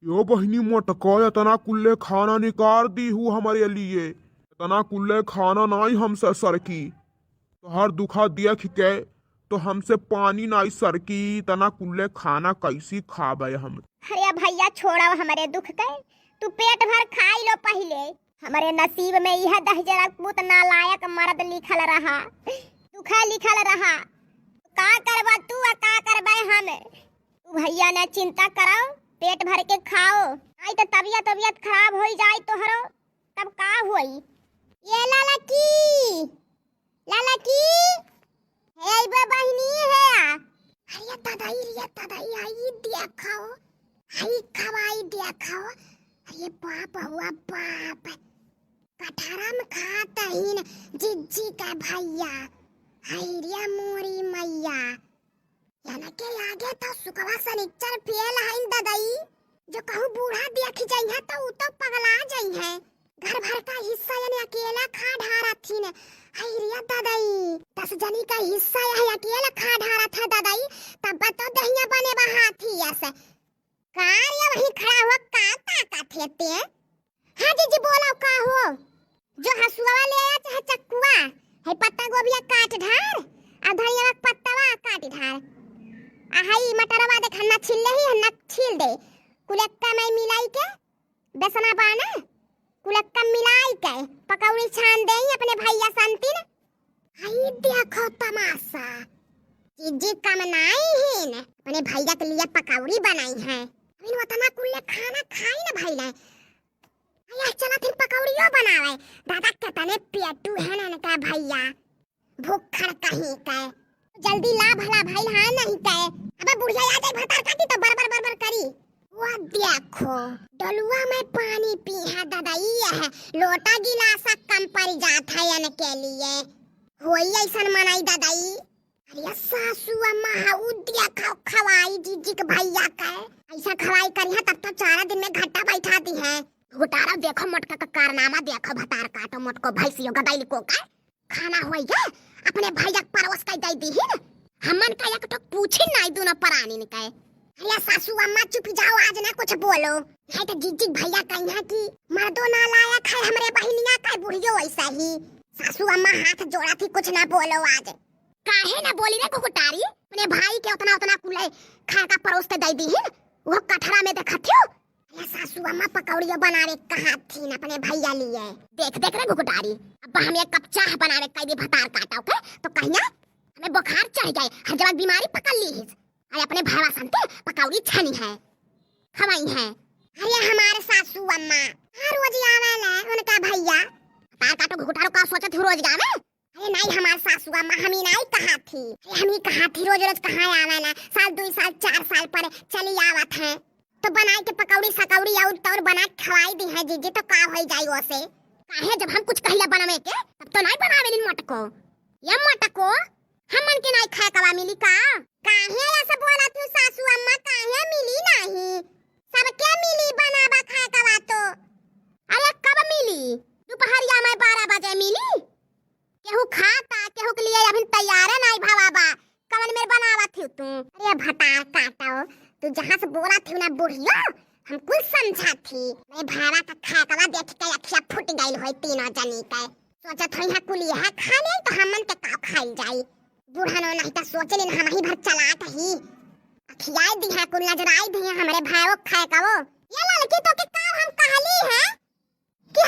यो बहनी मोटको इतना कुल्ले खाना निकाल दी हूँ हमारे लिए। इतना कुल्ले खाना नहीं हमसे सरकी। तो हर दुखा देख के तो हमसे पानी नहीं सरकी। इतना कुल्ले खाना कैसी खाबे हम। अरे भैया छोड़ो हमारे दुख के, तू पेट भर खाई लो पहले। हमारे नसीब में यह 10 पुत नालायक मर्द लिखल रहा, दुखा लिखल रहा। का करबा तू और का करबे हम। तू भैया ने चिंता करो, पेट भर के खाओ, नहीं तो तबीयत खराब हो जाए तोहरो तब का होई। ये लाला की हे बे बहिनी है। अरे दादाई आई देखो, आई खवाई देखो। अरे बाप हुआ बाप, कटहरा में खाता ही न जिज्जी का भैया। हैरिया मोरी मैया याना के आगे तो सुकवा सनिचर फेल है दादाई। जो कहूँ बूढ़ा देख जाई है तो उ तो पगला जाई है। घर भर का हिस्सा यानी अकेला खा ढारा थी न। हैरिया दादाई 10 जनी का हिस्सा है अकेला खा ढारा था दादाई। तब तो दहिया बने बहाथी ऐसे कार्य वही खड़ा हुआ का ताकत है ते। हाँ जी बोलो का हो। जो हसुआ ले आया चाहे चक्कुआ है, पत्ता गोभी काट ढार आ धनिया का पत्तावा काट ढार आ हई मटरवा देख हन्ना छिल ही हन्ना छिल दे। कुलक्का में मिलाई के बेसना बाना कुलक्का मिलाई के पकौड़ी छान दे अपने भैया संती न। हई देखो तमाशा, चीजी कम नाई है न, अपने भैया के लिए पकौड़ी बनाई है। अभी उतना कुल्ले खाना खाई न भैया। या चला फिर पकौड़ियों बनावे। दादा कितने पेटू है न का भैया, भूखड़ कहीं के। जल्दी ला भला भाई हाँ नहीं के। अबे बुढ़िया आ जाए भतार खाती तो बरबर करी। वो देखो डलुआ में पानी पी है दादाई है, लोटा गिलासा कम पड़ जाता है यानी के लिए। होई ऐसा मनाई दादाई। अरे सासू अम्मा हाउ देखो खवाई जीजी के भैया का। ऐसा खवाई करी है तब तो 4 दिन में घट्टा बैठा दी है। घुटारा देखो मटका का कारनामा देखो, भतार काटो मटको भैंसियों गदाइल को का खाना होई है अपने भैया परवस का दे दी है न। हमन का एक तो पूछी नहीं दोनों परानी ने कहे। अरे सासू अम्मा चुप जाओ, आज ना कुछ बोलो। है तो जीजी भैया कहीं है कि मर्दो ना लाया खाए हमरे बहिनिया का बुढ़ियो ऐसा ही। सासू अम्मा हाथ जोड़ा थी कुछ ना बोलो आज। काहे ना बोली रे घुटारी, अपने भाई के उतना कुले खा का परोस के दे दी है। वो कठरा में देखथियो। अरे सासू अम्मा पकौड़ियों बनावे कहा थी न अपने भैया लिए। देख रे घुटारी, अब हम एक कप चाह बनावे कह दी भतार काटाओ के तो कहिया हमें बुखार चढ़ जाए, हर जगह बीमारी पकड़ ली है। अरे अपने भावा संते पकौड़ी छनी है खवाई है। अरे हमारे सासू अम्मा हर रोज आवेला उनका भैया। तार काटो घुटारो का सोचत हो रोज गावे। अरे नहीं हमारे सासू अम्मा हम ही नहीं कहा थी। अरे हम ही कहा थी रोज कहाँ आवेला, साल 2 साल 4 साल पर चली आवत है तो बनाए के पकौड़ी सकौड़ी और तौर बना खवाई दी है जीजी तो का हो जाई ओसे। काहे जब हम कुछ कहला बनावे के तब तो नहीं बनावे इन मटको। ये मटको हमन के नहीं खाए कवा मिली का। काहे ऐसे बोला तू सासू अम्मा, काहे मिली नहीं, सबके मिली बनावा खाए कवा तो। अरे कब मिली, दोपहरिया में 12 बजे मिली। केहू खाता केहू के लिए अभी तैयार नहीं भवाबा, कवन में बनावा थी तू। अरे भतार काटो, तू जहाँ से बोला थी ना बुढ़ियो हम कुछ समझा थी। मैं भावा का खा कवा देख के अखिया फूट गई होई तीनों जनी के। सोचत हई है कुली है खा ले तो हमन के का खाई जाई। बूढ़ा नो नहीं तो सोच लेन हम ही भर चलात ही अखियाई दी है कुल नजराई दी है हमरे भाइयों खाए का। वो ये लड़की तो के का हम कहली है कि